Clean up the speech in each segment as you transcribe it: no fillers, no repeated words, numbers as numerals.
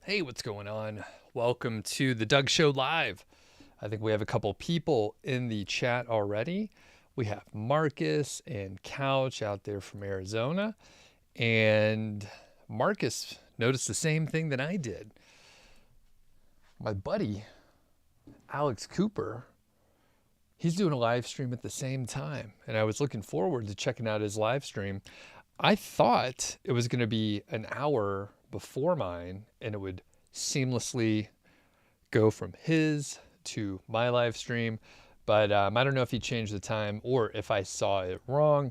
Hey, what's going on? Welcome to the Doug Show Live. I think we have a couple people in the chat already. We have Marcus and Couch out there from Arizona. And Marcus noticed the same thing that I did. My buddy, Alex Cooper, he's doing a live stream at the same time. And I was looking forward to checking out his live stream. I thought it was going to be an hour before mine and it would seamlessly go from his to my live stream. But I don't know if he changed the time or if I saw it wrong.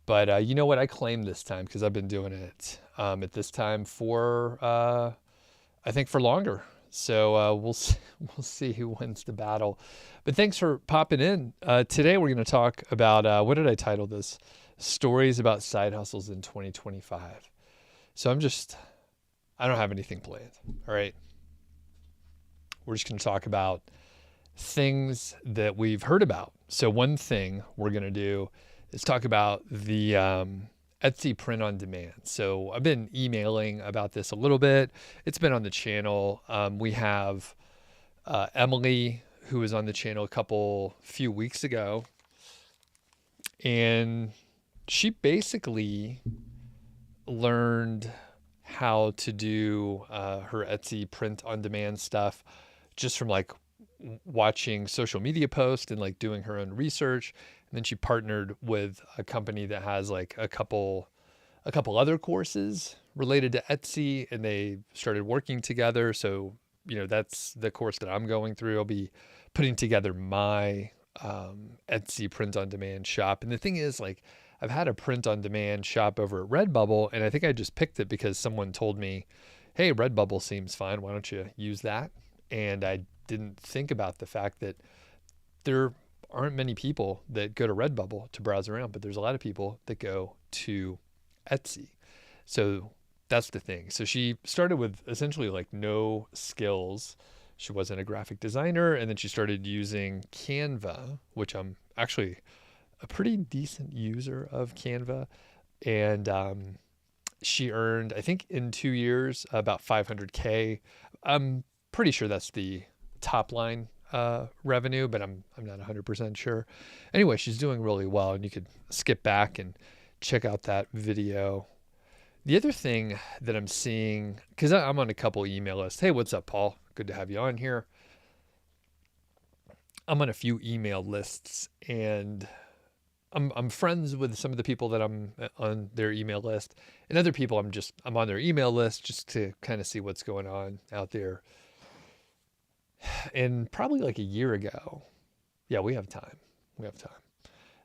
But you know what? I claimed this time because I've been doing it at this time for, I think, for longer. So we'll see who wins the battle. But thanks for popping in. Today we're going to talk about, what did I title this? Stories about side hustles in 2025. So I don't have anything planned. All right. We're just going to talk about things that we've heard about. So one thing we're going to do is talk about the Etsy print on demand. So I've been emailing about this a little bit. It's been on the channel. We have Emily, who was on the channel few weeks ago. And she basically learned how to do her Etsy print on demand stuff just from like watching social media posts and like doing her own research. And then she partnered with a company that has like a couple other courses related to Etsy, and they started working together. So, you know, that's the course that I'm going through. I'll be putting together my Etsy print on demand shop. And the thing is, like, I've had a print on demand shop over at Redbubble, and I think I just picked it because someone told me, hey, Redbubble seems fine. Why don't you use that? And I didn't think about the fact that there aren't many people that go to Redbubble to browse around, but there's a lot of people that go to Etsy. So that's the thing. So she started with essentially like no skills. She wasn't a graphic designer, and then she started using Canva, which I'm actually a pretty decent user of Canva. And she earned, I think in 2 years, about $500K. I'm pretty sure that's the top line revenue, but I'm not 100% sure. Anyway, she's doing really well, and you could skip back and check out that video. The other thing that I'm seeing, because I'm on a couple email lists. Hey, what's up, Paul? Good to have you on here. I'm on a few email lists, and I'm friends with some of the people that I'm on their email list, and other people I'm on their email list just to kind of see what's going on out there. And probably like a year ago, yeah, we have time.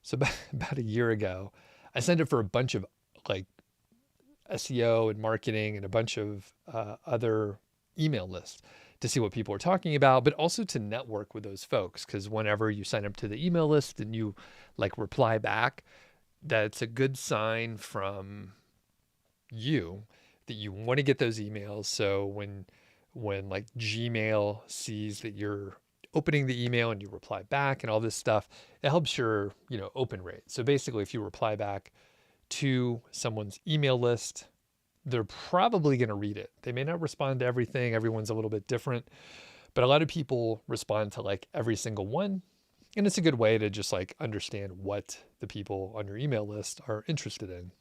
So about a year ago, I signed up for a bunch of like SEO and marketing and a bunch of other email lists to see what people are talking about, but also to network with those folks. Because whenever you sign up to the email list and you like reply back, that's a good sign from you that you want to get those emails. So when like Gmail sees that you're opening the email and you reply back and all this stuff, it helps your, open rate. So basically, if you reply back to someone's email list, they're probably going to read it. They may not respond to everything. Everyone's a little bit different, but a lot of people respond to like every single one. And it's a good way to just like understand what the people on your email list are interested in.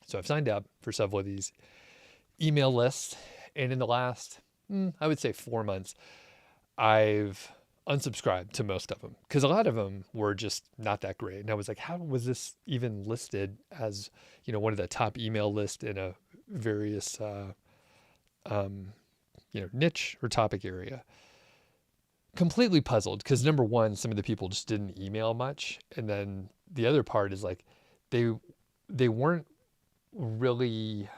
So I've signed up for several of these email lists. And in the last, I would say 4 months, I've unsubscribed to most of them because a lot of them were just not that great. And I was like, how was this even listed as, one of the top email lists in a various, niche or topic area? Completely puzzled because number one, some of the people just didn't email much. And then the other part is like, they weren't really,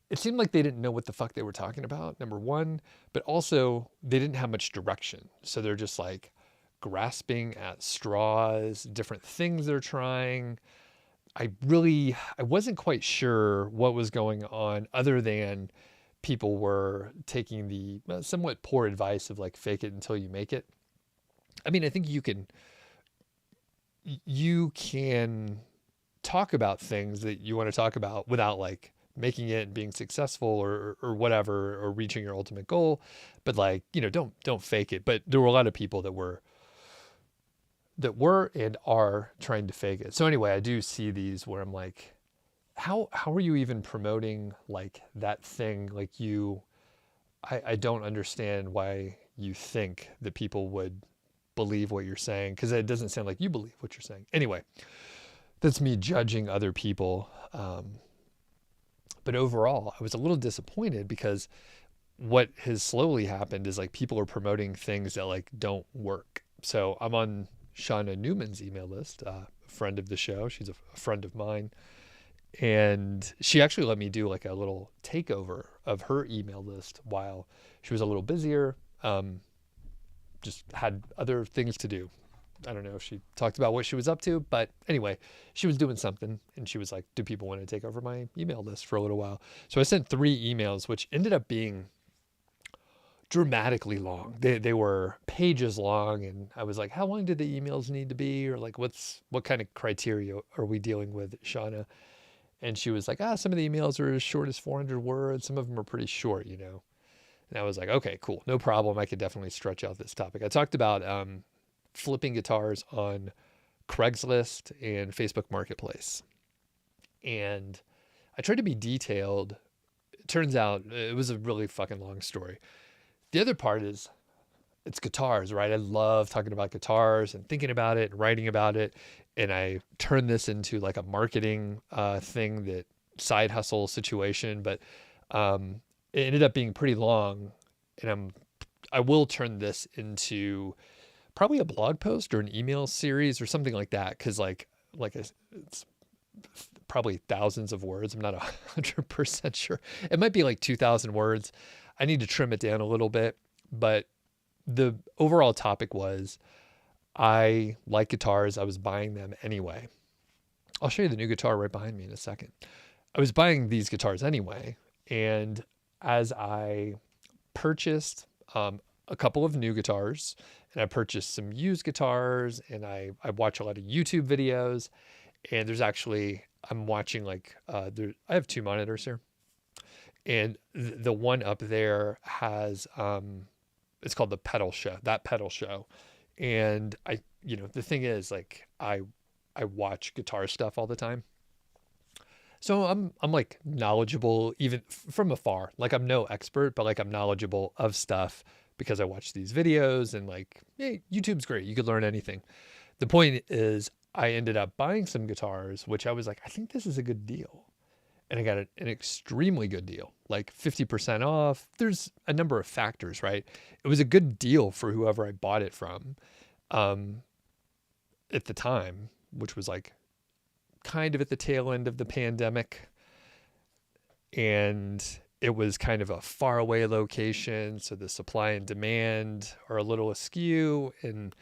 it seemed like they didn't know what the fuck they were talking about, number one, but also they didn't have much direction. So they're just like grasping at straws, different things they're trying. I wasn't quite sure what was going on other than people were taking the somewhat poor advice of like fake it until you make it. I mean, I think you can talk about things that you want to talk about without like making it and being successful or whatever, or reaching your ultimate goal. But like, don't fake it. But there were a lot of people that were and are trying to fake it. So anyway, I do see these where I'm like, how are you even promoting like that thing? Like I don't understand why you think that people would believe what you're saying, because it doesn't sound like you believe what you're saying. Anyway, that's me judging other people. But overall, I was a little disappointed because what has slowly happened is like people are promoting things that like don't work. So I'm on Shauna Newman's email list, a friend of the show. She's a friend of mine. And she actually let me do like a little takeover of her email list while she was a little busier. Just had other things to do. I don't know if she talked about what she was up to, but anyway, she was doing something and she was like, do people want to take over my email list for a little while? So I sent 3 emails, which ended up being dramatically long. They were pages long. And I was like, how long did the emails need to be? Or like, what kind of criteria are we dealing with, Shauna? And she was like, some of the emails are as short as 400 words. Some of them are pretty short, And I was like, okay, cool. No problem. I could definitely stretch out this topic. I talked about flipping guitars on Craigslist and Facebook Marketplace. And I tried to be detailed. It turns out it was a really fucking long story. The other part is it's guitars, right? I love talking about guitars and thinking about it and writing about it. And I turned this into like a marketing thing, that side hustle situation. But it ended up being pretty long. And I will turn this into probably a blog post or an email series or something like that. Cause it's probably thousands of words. I'm not 100% sure. It might be like 2,000 words. I need to trim it down a little bit, but the overall topic was, I like guitars. I was buying them anyway. I'll show you the new guitar right behind me in a second. I was buying these guitars anyway. And as I purchased a couple of new guitars, and I purchased some used guitars, and I watch a lot of YouTube videos, and I'm watching like, I have 2 monitors here, and the one up there has, it's called the pedal show. And the thing is, like, I watch guitar stuff all the time. So I'm like knowledgeable even from afar. Like, I'm no expert, but like I'm knowledgeable of stuff because I watch these videos, and like, hey, YouTube's great. You could learn anything. The point is, I ended up buying some guitars, which I was like, I think this is a good deal. And I got an extremely good deal, like 50% off. There's a number of factors, right? It was a good deal for whoever I bought it from at the time, which was like kind of at the tail end of the pandemic. And it was kind of a faraway location. So the supply and demand are a little askew. And,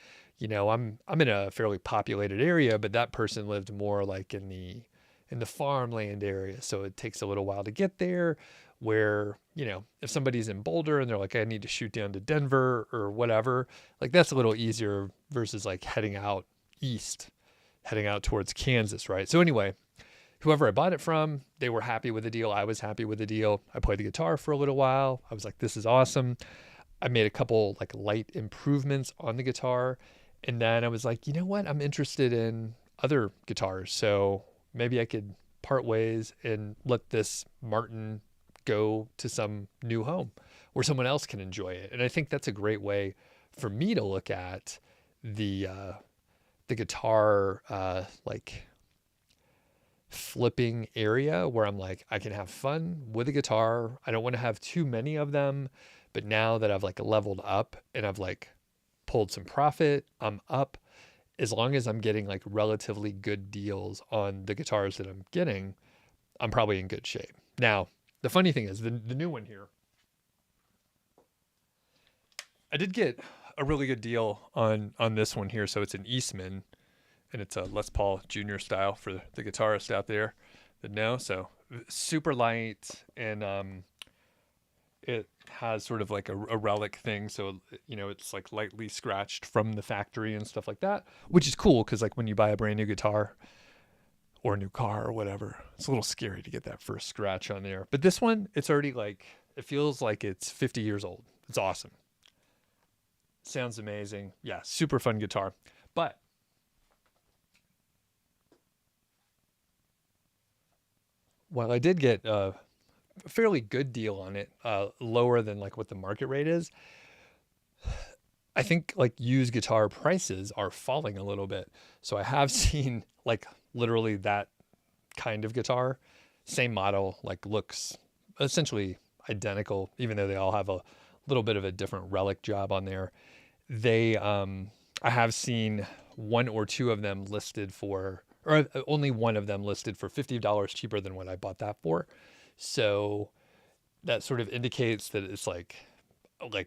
I'm in a fairly populated area, but that person lived more like in the farmland area. So it takes a little while to get there, where, if somebody's in Boulder and they're like, I need to shoot down to Denver or whatever, like that's a little easier versus like heading out east, heading out towards Kansas, right? So anyway, whoever I bought it from, they were happy with the deal. I was happy with the deal. I played the guitar for a little while. I was like, this is awesome. I made a couple like light improvements on the guitar. And then I was like, you know what? I'm interested in other guitars. So maybe I could part ways and let this Martin go to some new home where someone else can enjoy it. And I think that's a great way for me to look at the guitar, like flipping area, where I'm like, I can have fun with a guitar. I don't want to have too many of them, but now that I've like leveled up and I've like pulled some profit, I'm up. As long as I'm getting like relatively good deals on the guitars that I'm getting, I'm probably in good shape. Now, the funny thing is the new one here, I did get a really good deal on this one here. So it's an Eastman, and it's a Les Paul Junior style for the guitarist out there that know. So super light, and it has sort of like a relic thing. So, it's like lightly scratched from the factory and stuff like that, which is cool. Cause like when you buy a brand new guitar, or a new car or whatever. It's a little scary to get that first scratch on there. But this one, it's already like, it feels like it's 50 years old. It's awesome. Sounds amazing. Yeah, super fun guitar. But while I did get a fairly good deal on it, lower than like what the market rate is, I think like used guitar prices are falling a little bit. So I have seen like literally that kind of guitar, same model, like looks essentially identical, even though they all have a little bit of a different relic job on there. I have seen one or two of them listed for, or only one of them listed for $50 cheaper than what I bought that for. So that sort of indicates that it's like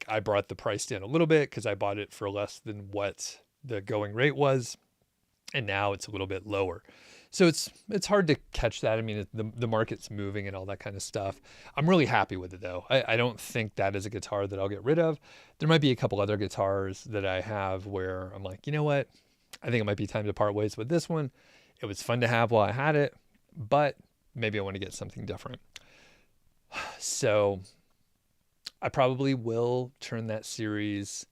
I brought the price down a little bit because I bought it for less than what the going rate was, and now it's a little bit lower. So it's hard to catch that. I mean, the market's moving and all that kind of stuff. I'm really happy with it though. I don't think that is a guitar that I'll get rid of. There might be a couple other guitars that I have where I'm like, you know what? I think it might be time to part ways with this one. It was fun to have while I had it, but maybe I want to get something different. So I probably will turn that series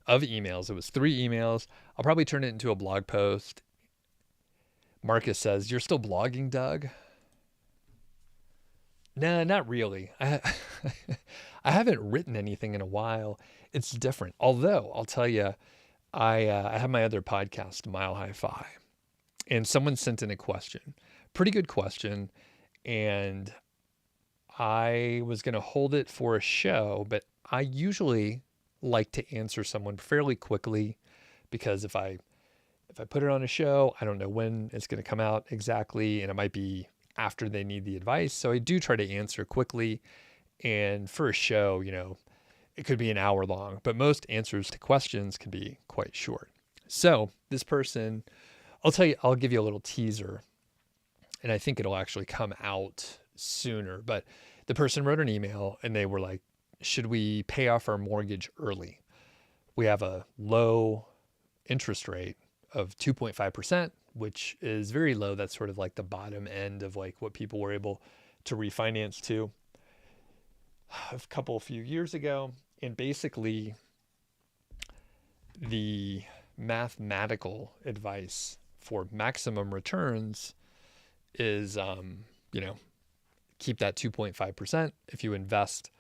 of emails. It was 3 emails. I'll probably turn it into a blog post. Marcus says, "You're still blogging, Doug?" No, not really. I haven't written anything in a while. It's different. Although I'll tell you, I have my other podcast, Mile High Fi, and someone sent in a question, pretty good question, and I was going to hold it for a show, but I usually like to answer someone fairly quickly because if I put it on a show, I don't know when it's going to come out exactly, and it might be after they need the advice. So I do try to answer quickly. And for a show, you know, it could be an hour long, but most answers to questions can be quite short. So this person, I'll give you a little teaser, and I think it'll actually come out sooner. But the person wrote an email and they were like, should we pay off our mortgage early? We have a low interest rate of 2.5%, which is very low. That's sort of like the bottom end of like what people were able to refinance to a few years ago. And basically the mathematical advice for maximum returns is, keep that 2.5%. If you invest,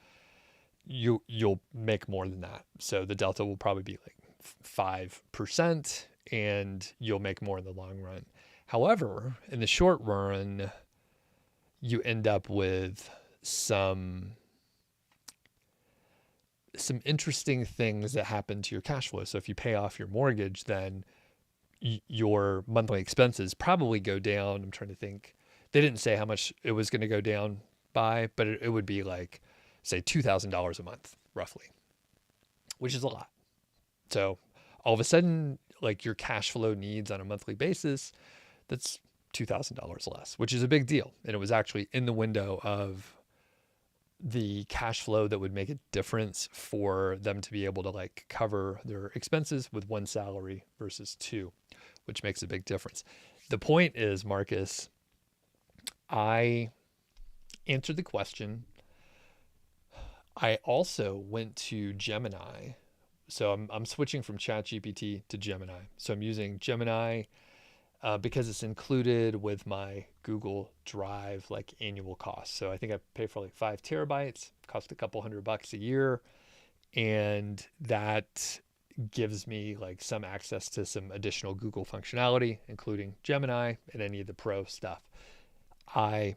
you'll make more than that. So the delta will probably be like 5%, and you'll make more in the long run. However, in the short run, you end up with some interesting things that happen to your cash flow. So if you pay off your mortgage, then your monthly expenses probably go down. I'm trying to think. They didn't say how much it was going to go down by, but it would be like, say, $2,000 a month, roughly, which is a lot. So all of a sudden, like your cash flow needs on a monthly basis, that's $2,000 less, which is a big deal. And it was actually in the window of the cash flow that would make a difference for them to be able to like cover their expenses with one salary versus 2, which makes a big difference. The point is, Marcus, I answered the question. I also went to Gemini. So I'm switching from ChatGPT to Gemini. So I'm using Gemini because it's included with my Google Drive like annual cost. So I think I pay for like 5 terabytes, cost a couple $100 a year, and that gives me like some access to some additional Google functionality, including Gemini and any of the pro stuff. I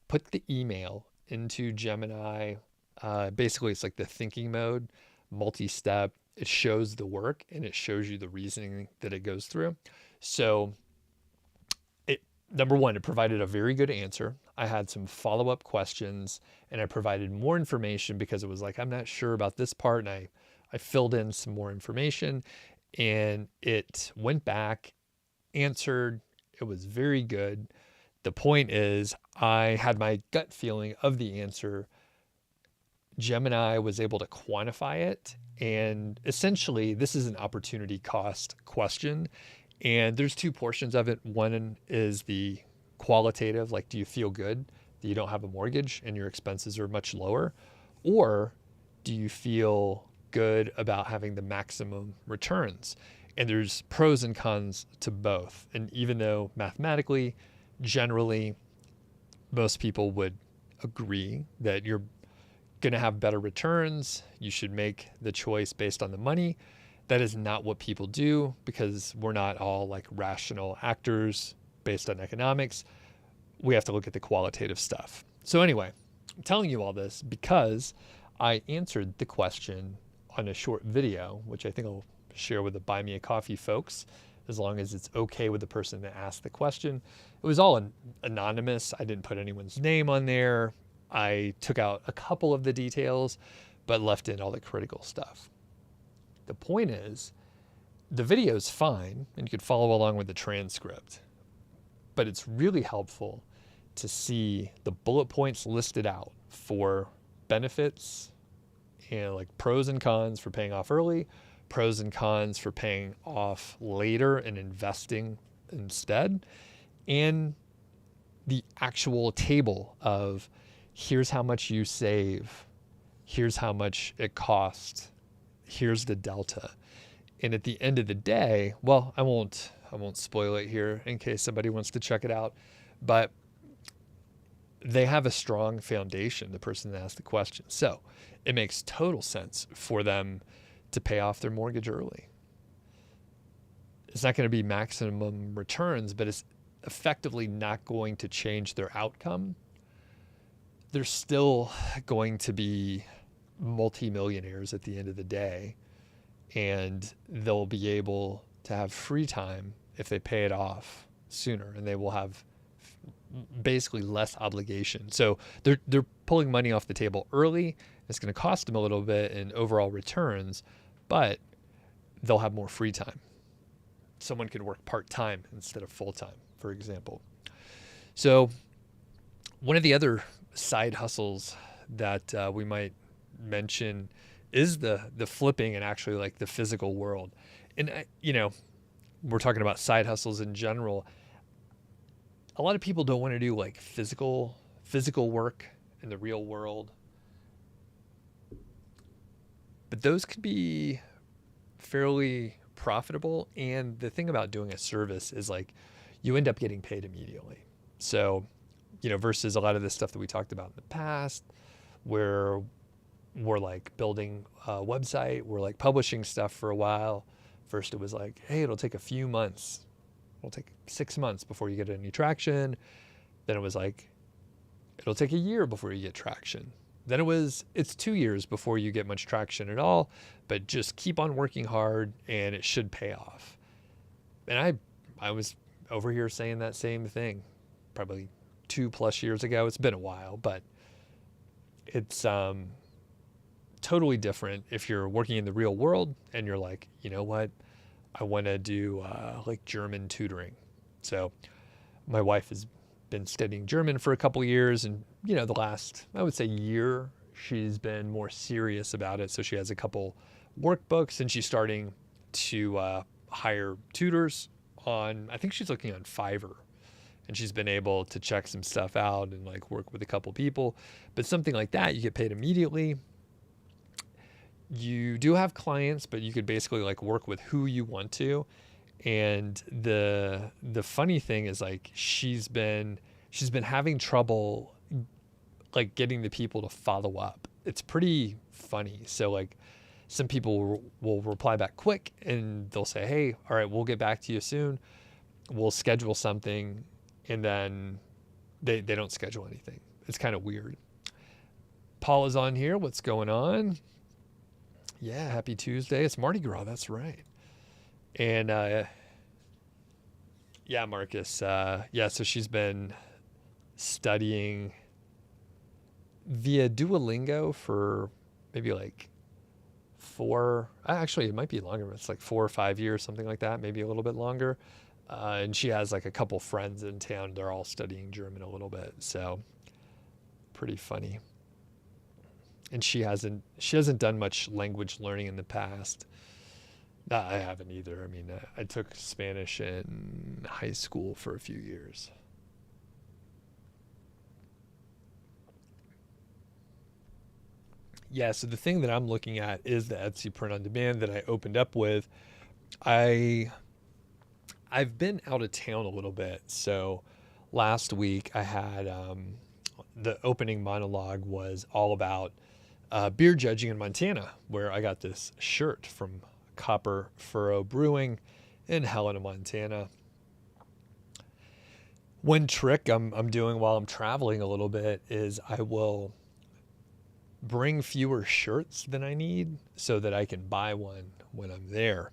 put the email into Gemini. Basically, it's like the thinking mode, multi-step. It shows the work and it shows you the reasoning that it goes through. So number one, it provided a very good answer. I had some follow-up questions and I provided more information because it was like, I'm not sure about this part. And I filled in some more information and it went back, answered. It was very good. The point is, I had my gut feeling of the answer. Gemini was able to quantify it. And essentially, this is an opportunity cost question. And there's 2 portions of it. One is the qualitative, like do you feel good that you don't have a mortgage and your expenses are much lower? Or do you feel good about having the maximum returns? And there's pros and cons to both. And even though mathematically, generally, most people would agree that you're going to have better returns, you should make the choice based on the money. That is not what people do, because we're not all like rational actors based on economics. We have to look at the qualitative stuff. So anyway, I'm telling you all this because I answered the question on a short video, which I think I'll share with the Buy Me a Coffee folks, as long as it's okay with the person that asked the question. It was all anonymous. I didn't put anyone's name on there. I took out a couple of the details, but left in all the critical stuff. The point is, the video is fine, and you could follow along with the transcript, but it's really helpful to see the bullet points listed out for benefits and like pros and cons for paying off early, pros and cons for paying off later and investing instead, and the actual table of here's how much you save, here's how much it costs, here's the delta. And at the end of the day, well, I won't spoil it here in case somebody wants to check it out, but they have a strong foundation, the person that asked the question. So it makes total sense for them to pay off their mortgage early. It's not going to be maximum returns, but it's effectively not going to change their outcome. They're still going to be multimillionaires at the end of the day, and they'll be able to have free time if they pay it off sooner, and they will have basically less obligation. So they're pulling money off the table early. It's going to cost them a little bit in overall returns, but they'll have more free time. Someone could work part-time instead of full-time, for example. So one of the other side hustles that we might mention is the flipping and actually like the physical world. And, we're talking about side hustles in general. A lot of people don't want to do like physical work in the real world, but those could be fairly profitable. And the thing about doing a service is like you end up getting paid immediately. So, versus a lot of the stuff that we talked about in the past, where we're like building a website, we're like publishing stuff for a while. First it was like, hey, it'll take a few months. It'll take 6 months before you get any traction. Then it was like, it'll take a year before you get traction. Then it's 2 years before you get much traction at all, but just keep on working hard and it should pay off. And I was over here saying that same thing probably 2+ years ago. It's been a while, but it's totally different if you're working in the real world and you're like, you know what, I want to do like German tutoring. So my wife has been studying German for a couple years, and the last, I would say, year, she's been more serious about it. So she has a couple workbooks, and she's starting to hire tutors on, I think she's looking on Fiverr, and she's been able to check some stuff out and like work with a couple people. But something like that, you get paid immediately. You do have clients, but you could basically like work with who you want to. And the funny thing is like she's been having trouble like getting the people to follow up. It's pretty funny. So like some people will reply back quick and they'll say, hey, all right, we'll get back to you soon. We'll schedule something, and then they don't schedule anything. It's kind of weird. Paul is on here. What's going on? Yeah, happy Tuesday. It's Mardi Gras. That's right. And yeah, Marcus. So she's been studying via Duolingo for maybe like it might be longer. It's like 4 or 5 years, something like that, maybe a little bit longer. And she has like a couple friends in town. They're all studying German a little bit. So pretty funny. And she hasn't done much language learning in the past. I haven't either. I mean, I took Spanish in high school for a few years. Yeah, so the thing that I'm looking at is the Etsy print on demand that I opened up with. I I've been out of town a little bit. So last week I had the opening monologue was all about beer judging in Montana, where I got this shirt from Copper Furrow Brewing in Helena, Montana. One trick I'm doing while I'm traveling a little bit is I will bring fewer shirts than I need so that I can buy one when I'm there.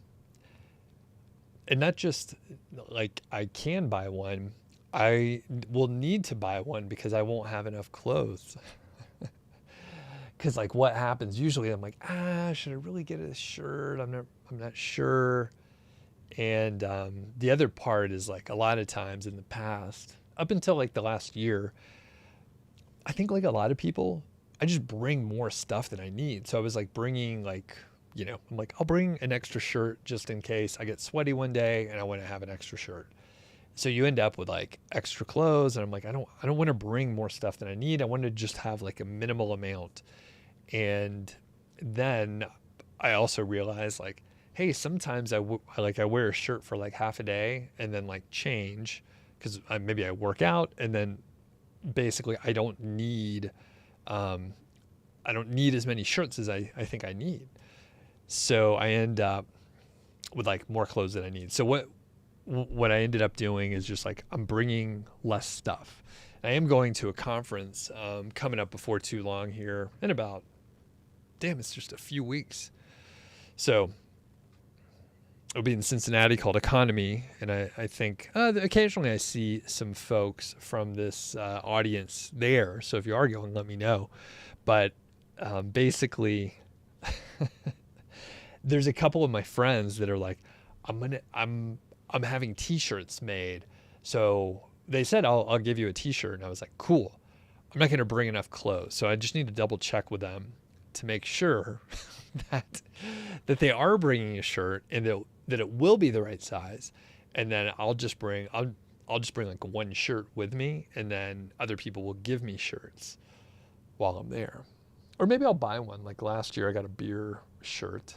And not just like I can buy one, I will need to buy one because I won't have enough clothes. Because like what happens usually, I'm like, should I really get a shirt? I'm not sure. And the other part is like a lot of times in the past, up until like the last year, I think like a lot of people, I just bring more stuff than I need. So I was like bringing like, I'm like, I'll bring an extra shirt just in case I get sweaty one day and I want to have an extra shirt. So you end up with like extra clothes, and I'm like, I don't want to bring more stuff than I need. I want to just have like a minimal amount. And then I also realized like, hey, sometimes I wear a shirt for like half a day and then like change because maybe I work out, and then basically I don't need as many shirts as I think I need. So I end up with like more clothes than I need. So what I ended up doing is just like I'm bringing less stuff. I am going to a conference coming up before too long here in about, it's just a few weeks. So it'll be in Cincinnati called Economy. And I think occasionally I see some folks from this audience there. So if you are going, let me know. But basically, there's a couple of my friends that are like, I'm having t-shirts made. So they said, I'll give you a t-shirt. And I was like, cool. I'm not going to bring enough clothes. So I just need to double check with them to make sure that they are bringing a shirt and that it will be the right size. And then I'll just bring like one shirt with me, and then other people will give me shirts while I'm there. Or maybe I'll buy one. Like last year I got a beer shirt.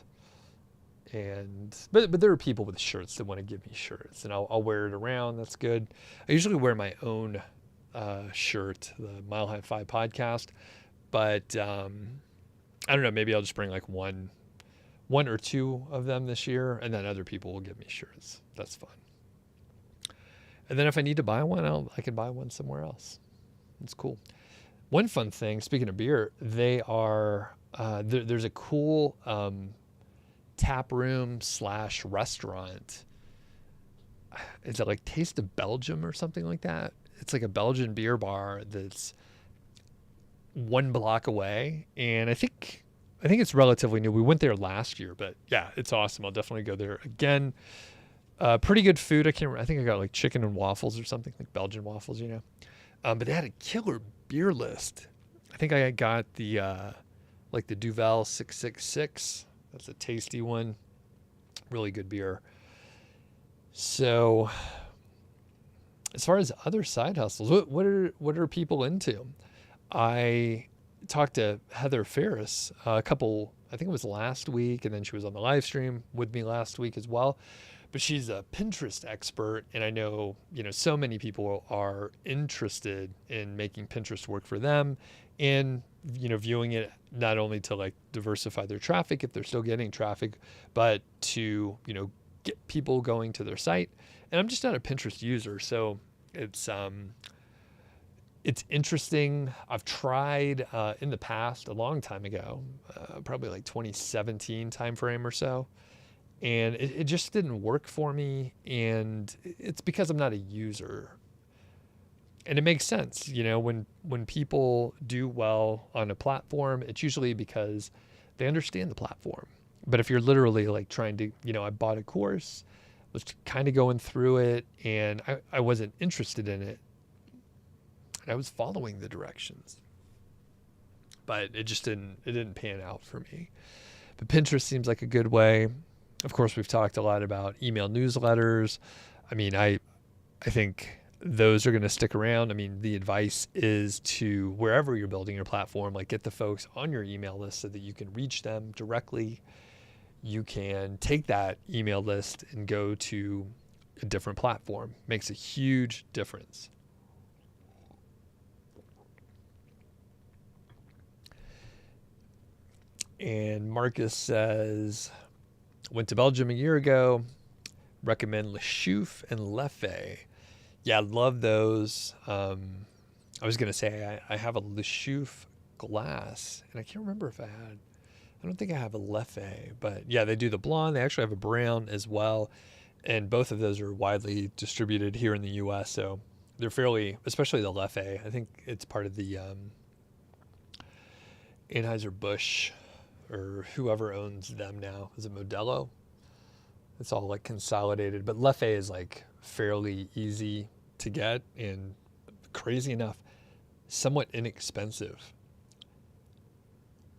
But there are people with shirts that want to give me shirts, and I'll wear it around. That's good. I usually wear my own shirt, the Mile High 5 podcast, but I don't know. Maybe I'll just bring like one or two of them this year, and then other people will give me shirts. That's fun. And then if I need to buy one, I can buy one somewhere else. It's cool. One fun thing, speaking of beer, they are there's a cool tap room / restaurant. Is it like Taste of Belgium or something like that? It's like a Belgian beer bar that's 1 block away, and I think it's relatively new. We went there last year, but yeah, it's awesome. I'll definitely go there again. Pretty good food. I think I got like chicken and waffles or something, like Belgian waffles, but they had a killer beer list. I think I got the like the Duvel 666. That's a tasty one. Really good beer. So as far as other side hustles, what are people into? I talked to Heather Ferris I think it was last week, and then she was on the live stream with me last week as well. But she's a Pinterest expert, and I know, so many people are interested in making Pinterest work for them, and, viewing it not only to like diversify their traffic if they're still getting traffic, but to, get people going to their site. And I'm just not a Pinterest user, so it's interesting. I've tried in the past a long time ago, probably like 2017 timeframe or so. And it just didn't work for me. And it's because I'm not a user. And it makes sense, when people do well on a platform, it's usually because they understand the platform. But if you're literally like trying to, I bought a course, was kind of going through it, and I wasn't interested in it. I was following the directions, but it didn't pan out for me. But Pinterest seems like a good way. Of course, we've talked a lot about email newsletters. I mean, I think those are going to stick around. I mean, the advice is to, wherever you're building your platform, like get the folks on your email list so that you can reach them directly. You can take that email list and go to a different platform. Makes a huge difference. And Marcus says, went to Belgium a year ago. Recommend Le Chouf and Leffe. Yeah, I love those. I was going to say I have a Le Chouf glass, and I can't remember if I don't think I have a Leffe, but yeah, they do the blonde. They actually have a brown as well. And both of those are widely distributed here in the US. So they're fairly, especially the Leffe. I think it's part of the Anheuser-Busch, or whoever owns them now. Is it Modelo? It's all like consolidated, but Leffe is like fairly easy to get and, crazy enough, somewhat inexpensive.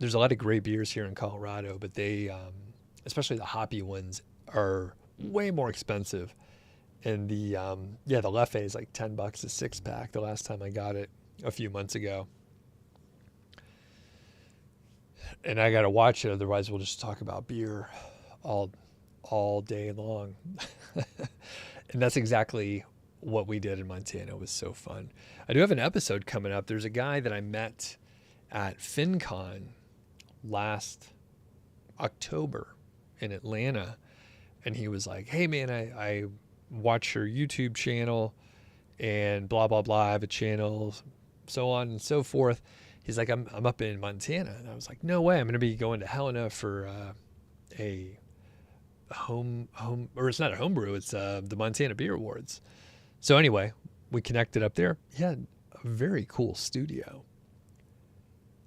There's a lot of great beers here in Colorado, but they, especially the hoppy ones, are way more expensive. And the Leffe is like $10 a 6-pack the last time I got it a few months ago. And I got to watch it, otherwise we'll just talk about beer all day long. And that's exactly what we did in Montana. It was so fun. I do have an episode coming up. There's a guy that I met at FinCon last October in Atlanta, and he was like, hey man, I watch your YouTube channel and blah blah blah, I have a channel, so on and so forth. He's like, I'm up in Montana. And I was like, no way, I'm going to be going to Helena for a home, or it's not a homebrew, it's the Montana Beer Awards. So anyway, we connected up there. He had a very cool studio.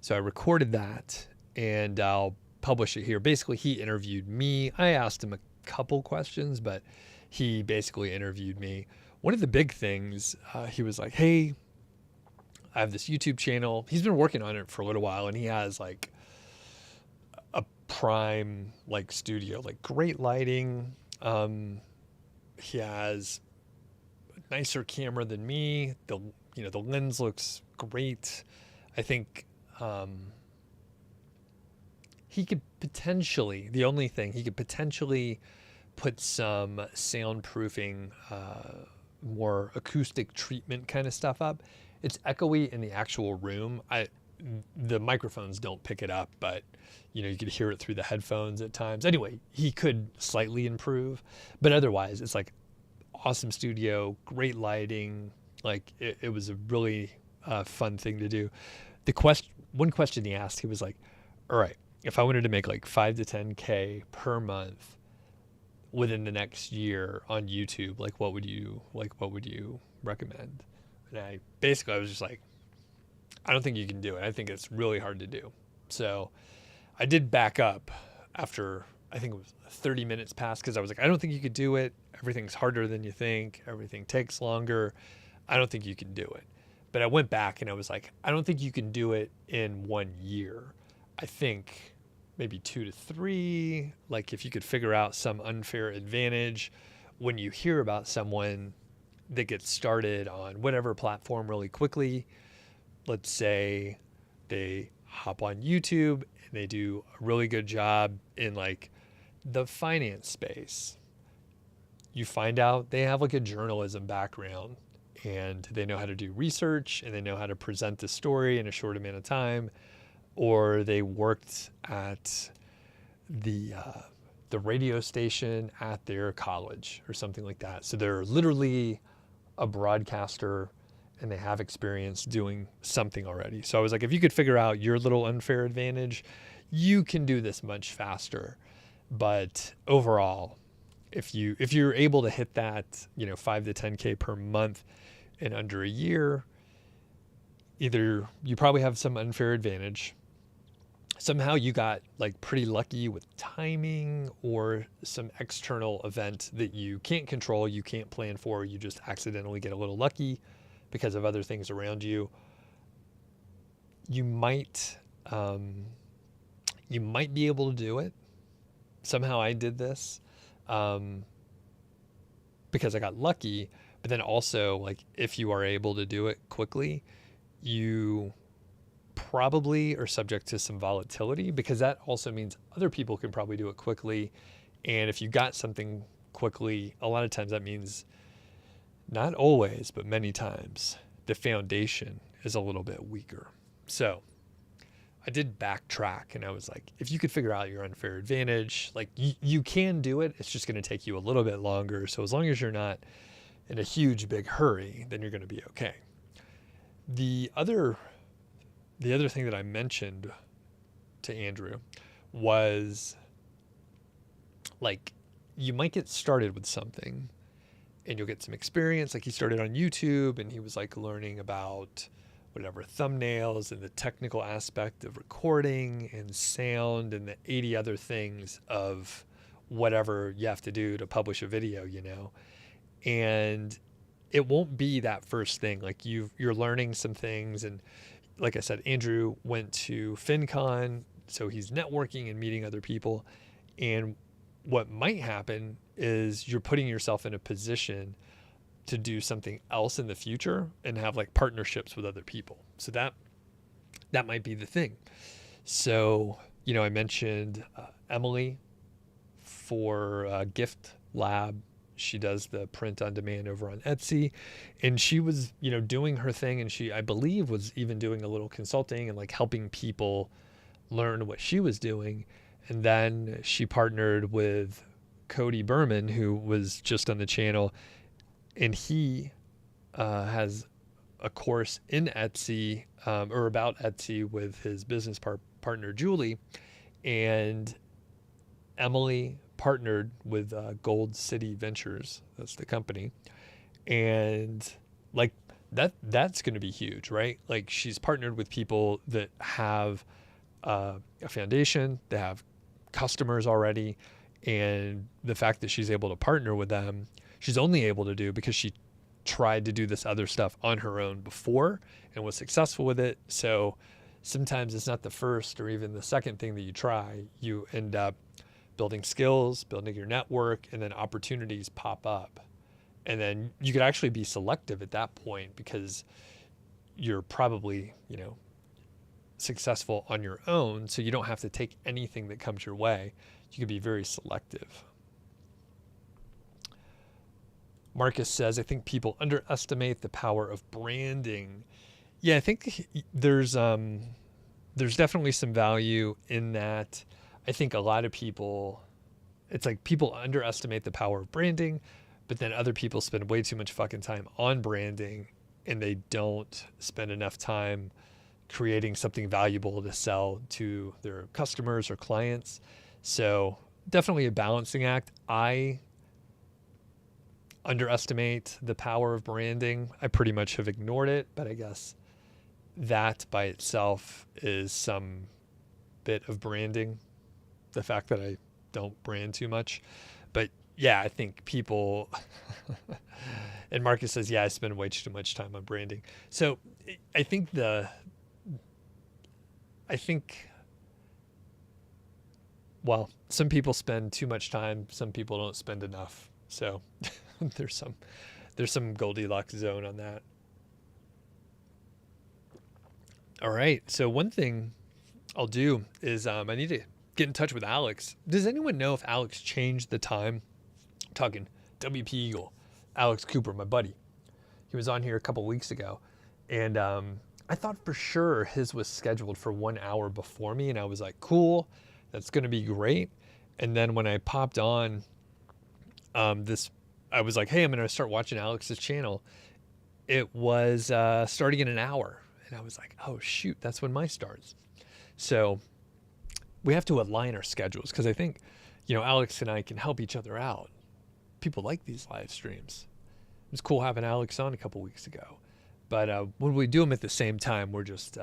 So I recorded that and I'll publish it here. Basically, he interviewed me. I asked him a couple questions, but he basically interviewed me. One of the big things, he was like, hey, I have this YouTube channel. He's been working on it for a little while, and he has like a prime like studio, like great lighting. He has a nicer camera than me. The lens looks great. I think he could potentially put some soundproofing, more acoustic treatment kind of stuff up. It's echoey in the actual room. The microphones don't pick it up, but you could hear it through the headphones at times. Anyway, he could slightly improve, but otherwise it's like awesome studio, great lighting. Like it was a really fun thing to do. One question he asked, he was like, all right, if I wanted to make like 5 to 10K per month within the next year on YouTube, like what would you recommend? And I was just like, I don't think you can do it. I think it's really hard to do. So I did back up after, I think it was 30 minutes passed, because I was like, I don't think you could do it. Everything's harder than you think. Everything takes longer. I don't think you can do it. But I went back and I was like, I don't think you can do it in 1 year. I think maybe 2 to 3. Like if you could figure out some unfair advantage when you hear about someone that gets started on whatever platform really quickly. Let's say they hop on YouTube and they do a really good job in like the finance space. You find out they have like a journalism background and they know how to do research and they know how to present the story in a short amount of time, or they worked at the radio station at their college or something like that. So they're literally a broadcaster and they have experience doing something already. So I was like, if you could figure out your little unfair advantage, you can do this much faster. But overall, if you're able to hit that, 5 to 10K per month in under a year, either you probably have some unfair advantage. Somehow you got like pretty lucky with timing, or some external event that you can't control, you can't plan for, you just accidentally get a little lucky because of other things around you. You might be able to do it. Somehow I did this because I got lucky, But then also, like, if you are able to do it quickly, you probably are subject to some volatility, because that also means other people can probably do it quickly. And if you got something quickly, a lot of times that means, not always, but many times, the foundation is a little bit weaker. So I did backtrack, and I was like, if you could figure out your unfair advantage, like, you can do it. It's just going to take you a little bit longer. So as long as you're not in a huge, big hurry, then you're going to be okay. The other thing that I mentioned to Andrew was, like, you might get started with something and you'll get some experience. Like, he started on YouTube and he was like learning about whatever thumbnails and the technical aspect of recording and sound and the 80 other things of whatever you have to do to publish a video, you know. And it won't be that first thing. Like, you're learning some things. And like I said, Andrew went to FinCon, so he's networking and meeting other people. And what might happen is you're putting yourself in a position to do something else in the future and have like partnerships with other people. So that might be the thing. So, you know, I mentioned Emily for Gift Lab. She does the print on demand over on Etsy, and she was, you know, doing her thing. And she, I believe, was even doing a little consulting and like helping people learn what she was doing. And then she partnered with Cody Berman, who was just on the channel, and he has a course in Etsy, or about Etsy, with his business partner, Julie. And Emily partnered with Gold City Ventures. That's the company. And like that's going to be huge, right? Like, she's partnered with people that have a foundation, they have customers already. And the fact that she's able to partner with them, she's only able to do because she tried to do this other stuff on her own before and was successful with it. So sometimes it's not the first or even the second thing that you try. You end up building skills, building your network, and then opportunities pop up. And then you could actually be selective at that point, because you're probably, you know, successful on your own. So you don't have to take anything that comes your way. You can be very selective. Marcus says, I think people underestimate the power of branding. Yeah, I think there's definitely some value in that. I think a lot of people, it's like people underestimate the power of branding, but then other people spend way too much fucking time on branding, and they don't spend enough time creating something valuable to sell to their customers or clients. So definitely a balancing act. I underestimate the power of branding. I pretty much have ignored it, but I guess that by itself is some bit of branding, the fact that I don't brand too much. But yeah, I think people, and Marcus says, yeah, I spend way too much time on branding. So I think well, some people spend too much time, some people don't spend enough. So there's some Goldilocks zone on that. All right. So one thing I'll do is I need to get in touch with Alex. Does anyone know if Alex changed the time? I'm talking WP Eagle, Alex Cooper, my buddy. He was on here a couple weeks ago, and I thought for sure his was scheduled for 1 hour before me, and I was like, cool, that's going to be great. And then when I popped on I was like, hey, I'm going to start watching Alex's channel. It was starting in an hour, and I was like, oh shoot, that's when mine starts. So we have to align our schedules, because I think, you know, Alex and I can help each other out. People like these live streams. It was cool having Alex on a couple weeks ago. But when we do them at the same time, we're just,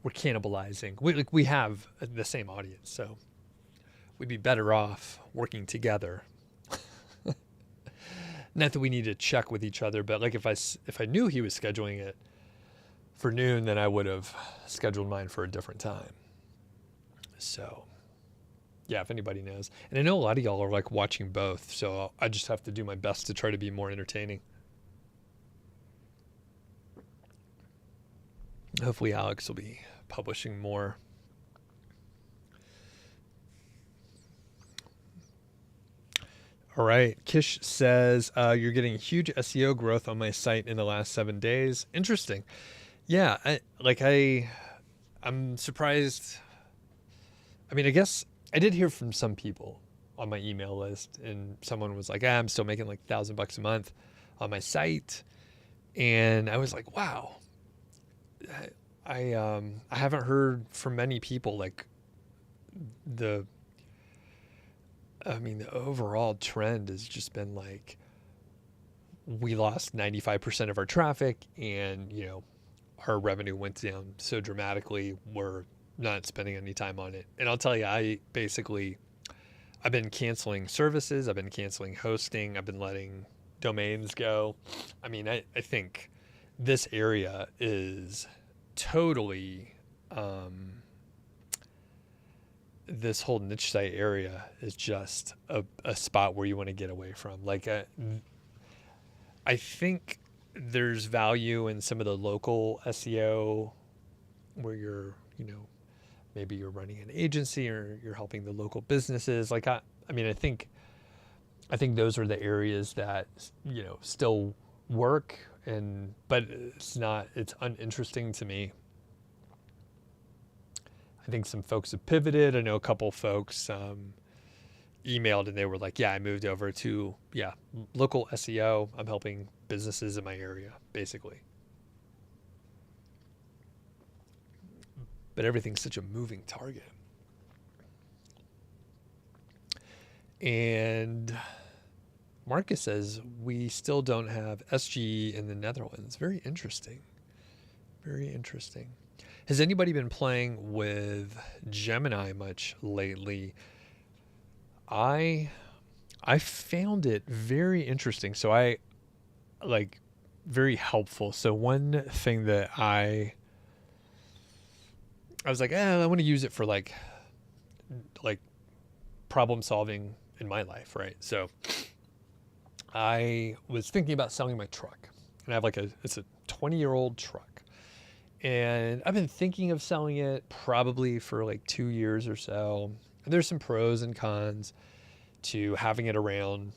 we're cannibalizing. We have the same audience, so we'd be better off working together. Not that we need to check with each other, but like if I knew he was scheduling it for noon, then I would have scheduled mine for a different time. So yeah, if anybody knows. And I know a lot of y'all are like watching both, so I just have to do my best to try to be more entertaining. Hopefully Alex will be publishing more. All right. Kish says, you're getting huge SEO growth on my site in the last 7 days. Interesting. Yeah. I'm surprised. I mean, I guess I did hear from some people on my email list, and someone was like, I'm still making like $1,000 a month on my site. And I was like, wow, I haven't heard from many people like the overall trend has just been like we lost 95% of our traffic, and our revenue went down so dramatically we're not spending any time on it. And I'll tell you, I've been canceling services, I've been canceling hosting, I've been letting domains go. I mean, I think this area is totally this whole niche site area is just a spot where you want to get away from. Like, I think there's value in some of the local SEO where you're, maybe you're running an agency or you're helping the local businesses. Like, I think those are the areas that, still work, but it's uninteresting to me. I think some folks have pivoted. I know a couple folks emailed and they were like, yeah, I moved over to, local SEO. I'm helping businesses in my area, basically. But everything's such a moving target. And Marcus says, we still don't have SGE in the Netherlands. Very interesting. Very interesting. Has anybody been playing with Gemini much lately? I found it very interesting. So very helpful. So one thing that I was like, I want to use it for like problem solving in my life, right? So I was thinking about selling my truck, and I have it's a 20-year-old truck. And I've been thinking of selling it probably for like 2 years or so. And there's some pros and cons to having it around.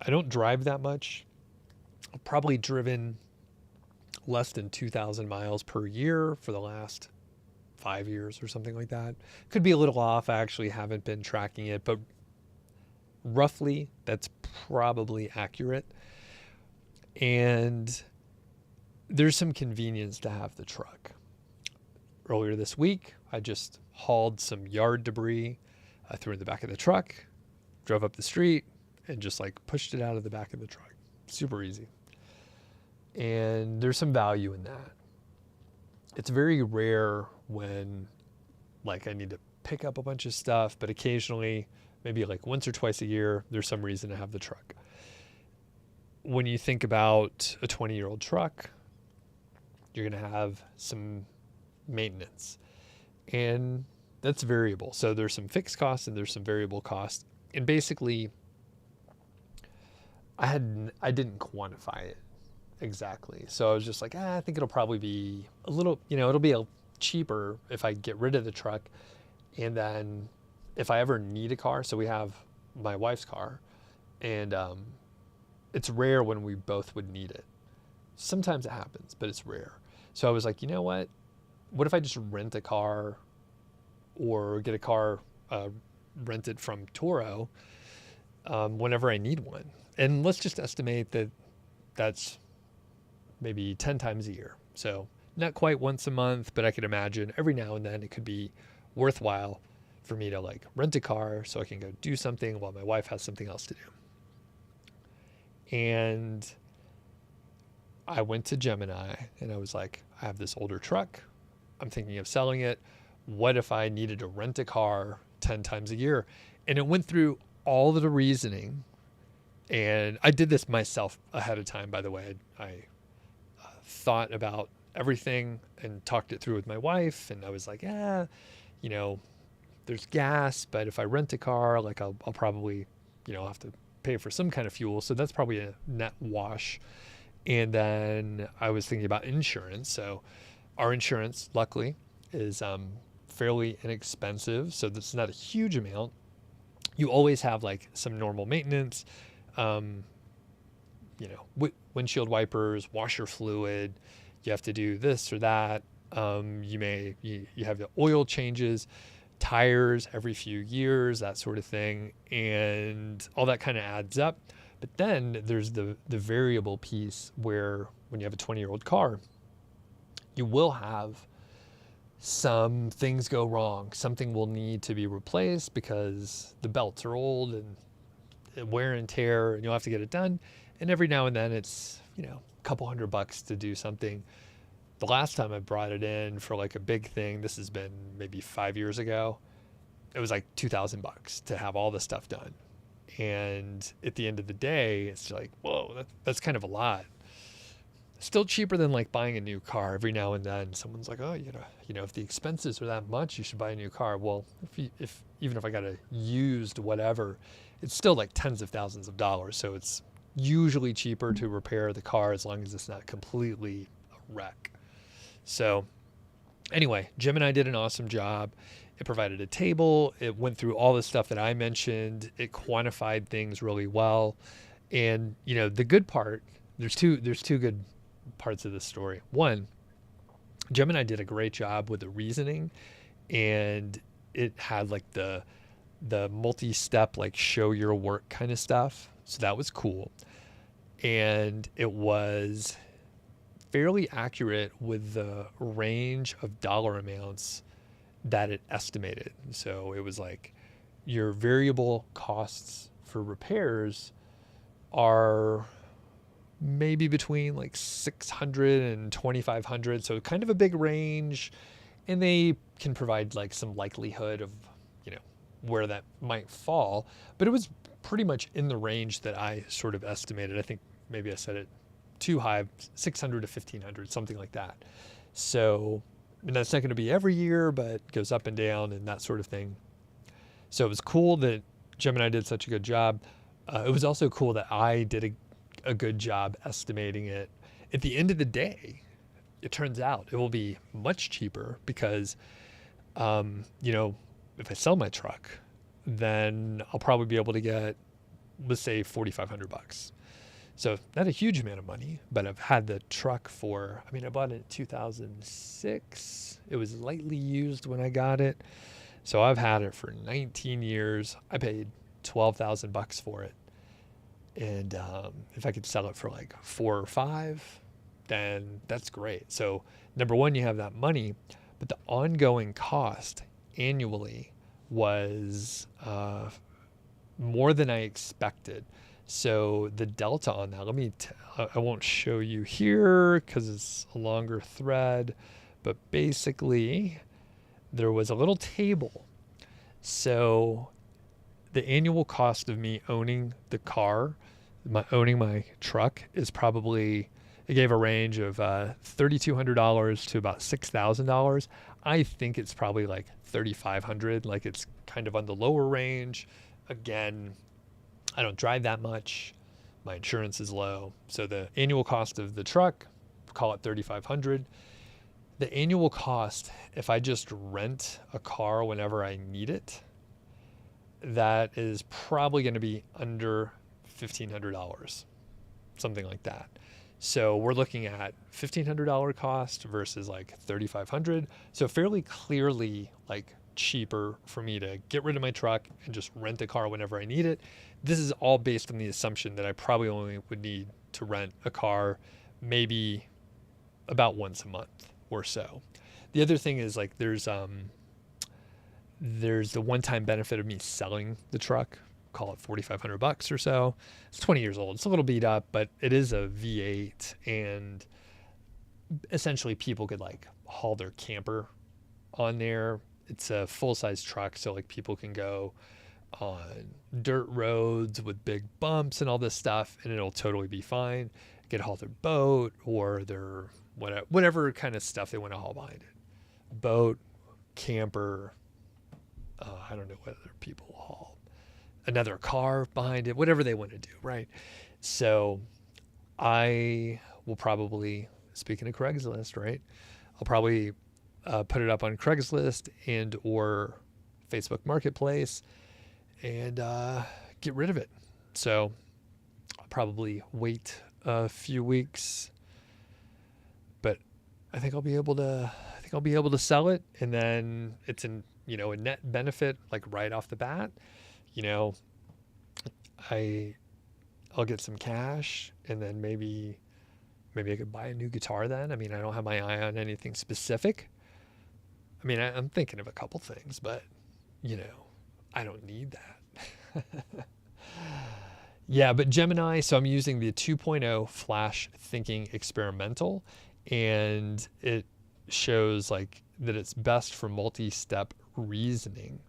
I don't drive that much. I've probably driven less than 2,000 miles per year for the last 5 years or something like that. Could be a little off. I actually haven't been tracking it, but roughly that's probably accurate. And there's some convenience to have the truck. Earlier this week, I just hauled some yard debris. I threw it in the back of the truck, drove up the street, and just pushed it out of the back of the truck. Super easy. And there's some value in that. It's very rare when I need to pick up a bunch of stuff, but occasionally, maybe once or twice a year, there's some reason to have the truck. When you think about a 20-year-old truck, you're going to have some maintenance, and that's variable. So there's some fixed costs and there's some variable costs. And basically I didn't quantify it exactly. So I was just like, I think it'll probably be a little, it'll be cheaper if I get rid of the truck. And then if I ever need a car, so we have my wife's car, and it's rare when we both would need it. Sometimes it happens, but it's rare. So I was like, you know what? What if I just rent a car or get a car rented from Turo whenever I need one? And let's just estimate that that's maybe 10 times a year. So not quite once a month, but I could imagine every now and then it could be worthwhile for me to rent a car so I can go do something while my wife has something else to do. And I went to Gemini and I was like, I have this older truck. I'm thinking of selling it. What if I needed to rent a car 10 times a year? And it went through all of the reasoning. And I did this myself ahead of time, by the way. I thought about everything and talked it through with my wife. And I was like, there's gas, but if I rent a car, I'll probably, have to pay for some kind of fuel. So that's probably a net wash. And then I was thinking about insurance. So Our insurance, luckily, is fairly inexpensive, so this is not a huge amount. You always have like some normal maintenance, um, windshield wipers, washer fluid. You have to do this or that. You have the oil changes, tires every few years, that sort of thing, and all that kind of adds up. But then there's the variable piece where when you have a 20-year-old car, you will have some things go wrong. Something will need to be replaced because the belts are old and wear and tear, and you'll have to get it done. And every now and then it's, a couple $100 to do something. The last time I brought it in for like a big thing, this has been maybe 5 years ago, it was like $2,000 to have all the stuff done. And at the end of the day, it's like, whoa, that's kind of a lot. Still cheaper than like buying a new car. Every now and then someone's like, oh, if the expenses are that much, you should buy a new car. Well, even if I got a used whatever, it's still like tens of thousands of dollars. So it's usually cheaper to repair the car as long as it's not completely a wreck. So anyway, Jim and I did an awesome job. It provided a table. It went through all the stuff that I mentioned. It quantified things really well. And, the good part, there's two good parts of this story. One, Jim and I did a great job with the reasoning, and it had like the multi-step, like show your work kind of stuff. So that was cool. And it was fairly accurate with the range of dollar amounts that it estimated. So it was like your variable costs for repairs are maybe between like $600 and $2,500. So kind of a big range, and they can provide like some likelihood of, where that might fall, but it was pretty much in the range that I sort of estimated. I think maybe I said it too high, 600 to 1,500, something like that. So, that's not going to be every year, but it goes up and down and that sort of thing. So it was cool that Jim and I did such a good job. It was also cool that I did a good job estimating it. At the end of the day, it turns out it will be much cheaper because, if I sell my truck, then I'll probably be able to get, let's say, $4,500. So not a huge amount of money, but I've had the truck I bought it in 2006. It was lightly used when I got it. So I've had it for 19 years. I paid $12,000 for it. And if I could sell it for like 4 or 5, then that's great. So number one, you have that money, but the ongoing cost annually was more than I expected. So the delta on that, I won't show you here because it's a longer thread, but basically there was a little table. So the annual cost of me owning the car, owning my truck, is probably, it gave a range of $3,200 to about $6,000. I think it's probably like $3,500, like it's kind of on the lower range. Again, I don't drive that much. My insurance is low. So the annual cost of the truck, call it $3,500. The annual cost, if I just rent a car whenever I need it, that is probably going to be under $1,500, something like that. So we're looking at $1,500 cost versus like $3,500. So fairly clearly like cheaper for me to get rid of my truck and just rent a car whenever I need it. This is all based on the assumption that I probably only would need to rent a car maybe about once a month or so. The other thing is like there's the one-time benefit of me selling the truck, call it $4,500 or so. It's 20 years old. It's a little beat up, but it is a V8, and essentially people could like haul their camper on there. It's a full-size truck, so like people can go on dirt roads with big bumps and all this stuff, and it'll totally be fine. Get haul their boat or their whatever kind of stuff they want to haul behind it. Boat, camper, I don't know whether people haul another car behind it, whatever they want to do, right? So I will probably, speaking of Craigslist, right, I'll probably put it up on Craigslist and or Facebook Marketplace and get rid of it. So I'll probably wait a few weeks, but I think I'll be able to sell it, and then it's a net benefit, like right off the bat. You know, I'll get some cash, and then maybe I could buy a new guitar then. I mean, I don't have my eye on anything specific. I mean, I'm thinking of a couple things, but I don't need that. Yeah, but Gemini, so I'm using the 2.0 Flash Thinking Experimental, and it shows like that it's best for multi-step reasoning.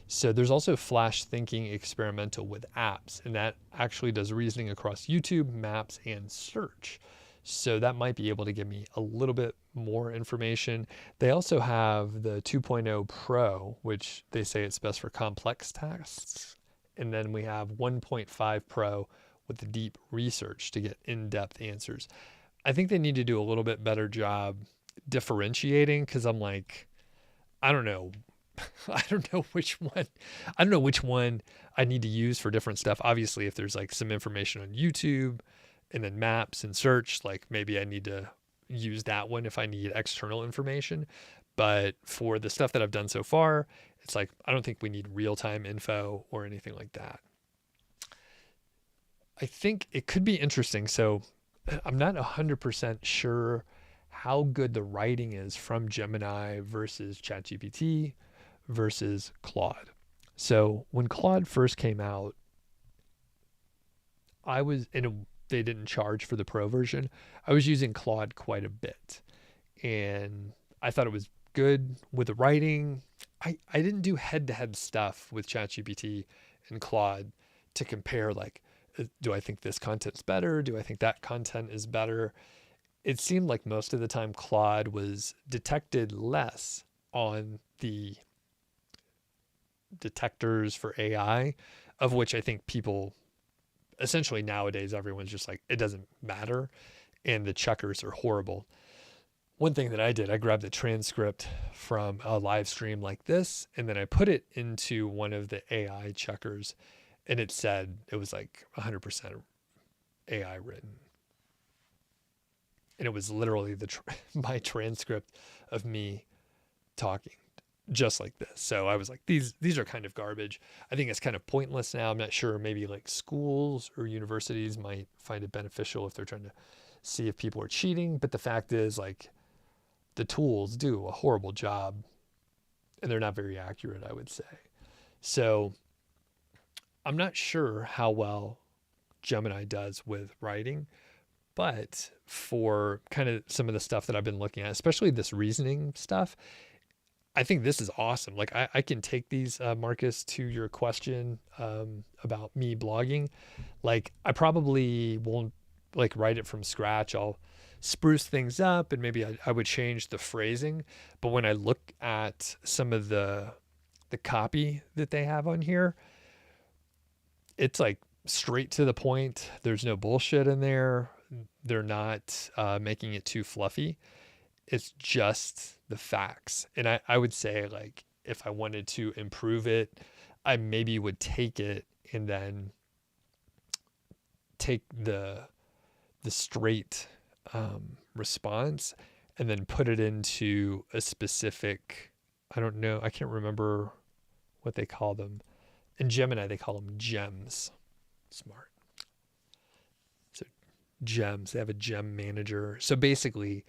So there's also Flash Thinking Experimental with apps, and that actually does reasoning across YouTube, Maps, and search. So that might be able to give me a little bit more information. They also have the 2.0 Pro, which they say it's best for complex tasks. And then we have 1.5 Pro with the deep research to get in-depth answers. I think they need to do a little bit better job differentiating, because I'm like, I don't know. I don't know which one. I don't know which one I need to use for different stuff. Obviously, if there's like some information on YouTube and then maps and search, like maybe I need to use that one if I need external information. But for the stuff that I've done so far, it's like, I don't think we need real-time info or anything like that. I think it could be interesting. So I'm not 100% sure how good the writing is from Gemini versus ChatGPT versus Claude. So when Claude first came out, they didn't charge for the Pro version. I was using Claude quite a bit, and I thought it was good with the writing. I didn't do head-to-head stuff with ChatGPT and Claude to compare, like, do I think this content's better? Do I think that content is better? It seemed like most of the time Claude was detected less on the detectors for AI, of which I think people essentially nowadays, everyone's just like, it doesn't matter. And the checkers are horrible. One thing that I did, I grabbed the transcript from a live stream like this, and then I put it into one of the AI checkers, and it said it was like 100% AI written. And it was literally my transcript of me talking just like this. So I was like, these are kind of garbage. I think it's kind of pointless now. I'm not sure, maybe like schools or universities might find it beneficial if they're trying to see if people are cheating. But the fact is, like, the tools do a horrible job, and they're not very accurate, I would say. So I'm not sure how well Gemini does with writing, but for kind of some of the stuff that I've been looking at, especially this reasoning stuff, I think this is awesome. Like, I can take these, Marcus, to your question about me blogging. Like, I probably won't like write it from scratch. I'll spruce things up, and maybe I would change the phrasing. But when I look at some of the copy that they have on here, it's like straight to the point. There's no bullshit in there. They're not making it too fluffy. It's just the facts. And I would say, like, if I wanted to improve it, I maybe would take it and then take the straight response and then put it into a specific, I don't know, I can't remember what they call them. In Gemini, they call them gems. Smart. So gems, they have a gem manager. So basically,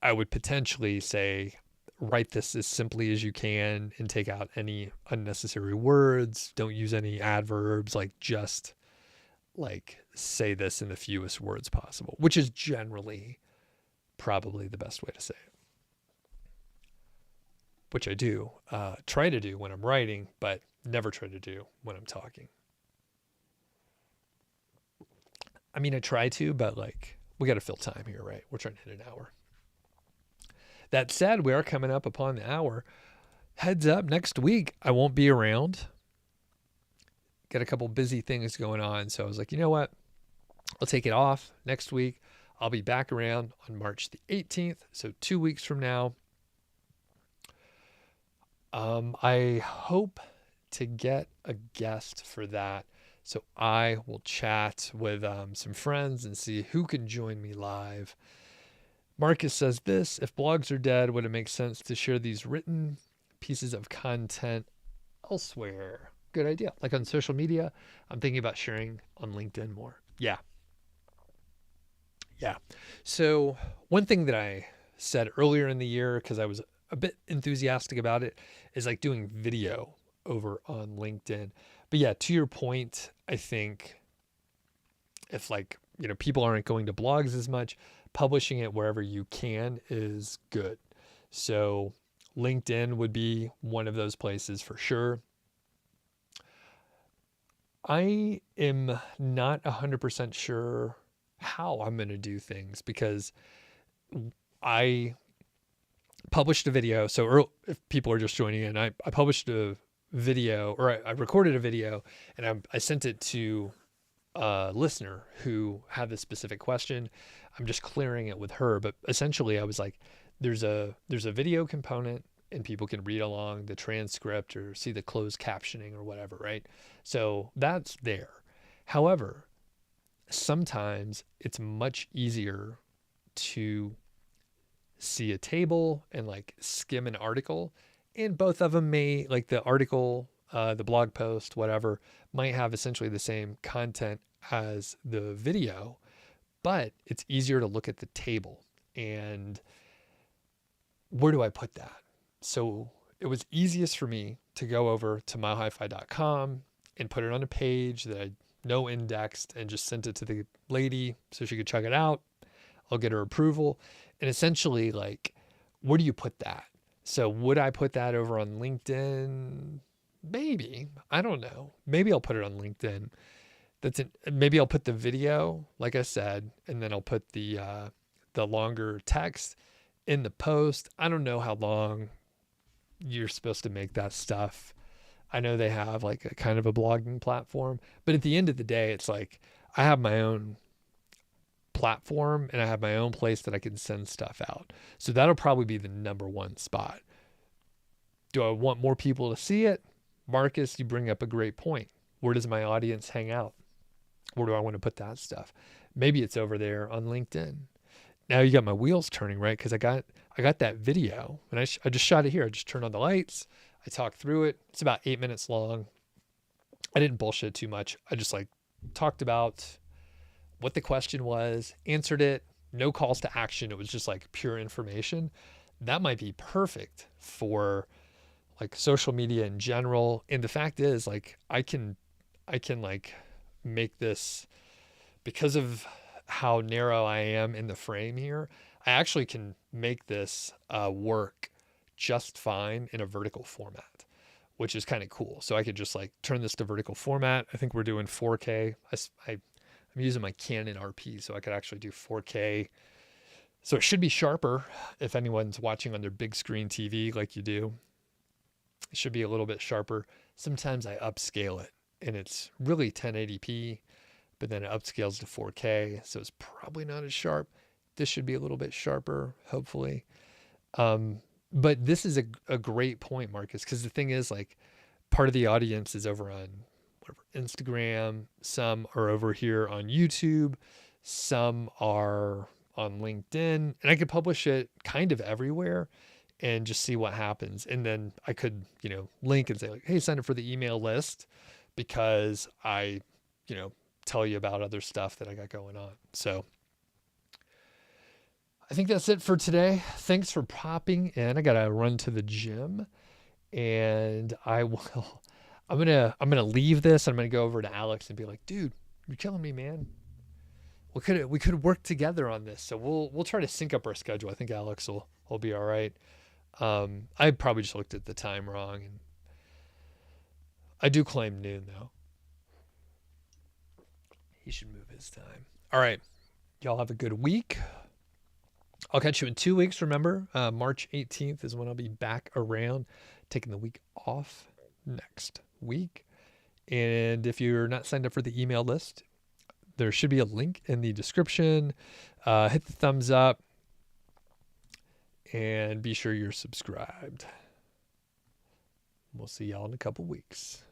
I would potentially say, write this as simply as you can and take out any unnecessary words. Don't use any adverbs. Like, just like say this in the fewest words possible, which is generally probably the best way to say it. Which I do try to do when I'm writing, but never try to do when I'm talking. I mean, I try to, but like, we got to fill time here, right? We're trying to hit an hour. That said, we are coming up upon the hour. Heads up, next week I won't be around. Got a couple busy things going on. So I was like, you know what? I'll take it off next week. I'll be back around on March the 18th, so 2 weeks from now. I hope to get a guest for that. So I will chat with some friends and see who can join me live. Marcus says this: if blogs are dead, would it make sense to share these written pieces of content elsewhere? Good idea. Like on social media, I'm thinking about sharing on LinkedIn more. Yeah. So one thing that I said earlier in the year, because I was a bit enthusiastic about it, is like doing video over on LinkedIn. But yeah, to your point, I think if like, people aren't going to blogs as much, publishing it wherever you can is good. So LinkedIn would be one of those places for sure. I am not 100% sure how I'm going to do things because I published a video. So if people are just joining in, I published a video, or I recorded a video, and I sent it to a listener who had this specific question. I'm just clearing it with her, but essentially I was like, there's a video component and people can read along the transcript or see the closed captioning or whatever, right? So that's there. However, sometimes it's much easier to see a table and like skim an article, and both of them may, like the article, the blog post, whatever, might have essentially the same content as the video, but it's easier to look at the table. And where do I put that? So it was easiest for me to go over to milehighfi.com and put it on a page that I know indexed and just sent it to the lady so she could check it out. I'll get her approval. And essentially, like, where do you put that? So would I put that over on LinkedIn? Maybe. I don't know. Maybe I'll put it on LinkedIn. Maybe I'll put the video, like I said, and then I'll put the longer text in the post. I don't know how long you're supposed to make that stuff. I know they have like a kind of a blogging platform, but at the end of the day, it's like I have my own platform and I have my own place that I can send stuff out. So that'll probably be the number one spot. Do I want more people to see it? Marcus, you bring up a great point. Where does my audience hang out? Where do I want to put that stuff? Maybe it's over there on LinkedIn. Now you got my wheels turning, right? Because I got that video and I just shot it here. I just turned on the lights. I talked through it. It's about 8 minutes long. I didn't bullshit too much. I just like talked about what the question was, answered it, no calls to action. It was just like pure information. That might be perfect for like social media in general. And the fact is, like, I can like make this, because of how narrow I am in the frame here, I actually can make this work just fine in a vertical format, which is kind of cool. So I could just like turn this to vertical format. I think we're doing 4K. I'm using my Canon RP, so I could actually do 4K. So it should be sharper if anyone's watching on their big screen TV like you do. It should be a little bit sharper. Sometimes I upscale it and it's really 1080p, but then it upscales to 4K. So it's probably not as sharp. This should be a little bit sharper, hopefully. But this is a great point, Marcus, because the thing is, like, part of the audience is over on Instagram. Some are over here on YouTube. Some are on LinkedIn. And I could publish it kind of everywhere and just see what happens. And then I could, link and say like, hey, sign up for the email list because I, tell you about other stuff that I got going on. So I think that's it for today. Thanks for popping in. I got to run to the gym and I'm going to leave this. I'm going to go over to Alex and be like, dude, you're killing me, man. We could work together on this. So we'll try to sync up our schedule. I think Alex will be all right. I probably just looked at the time wrong, and I do claim noon though. He should move his time. All right. Y'all have a good week. I'll catch you in 2 weeks. Remember, March 18th is when I'll be back around, taking the week off next week. And if you're not signed up for the email list, There should be a link in the description. Hit the thumbs up and be sure you're subscribed. We'll see y'all in a couple weeks.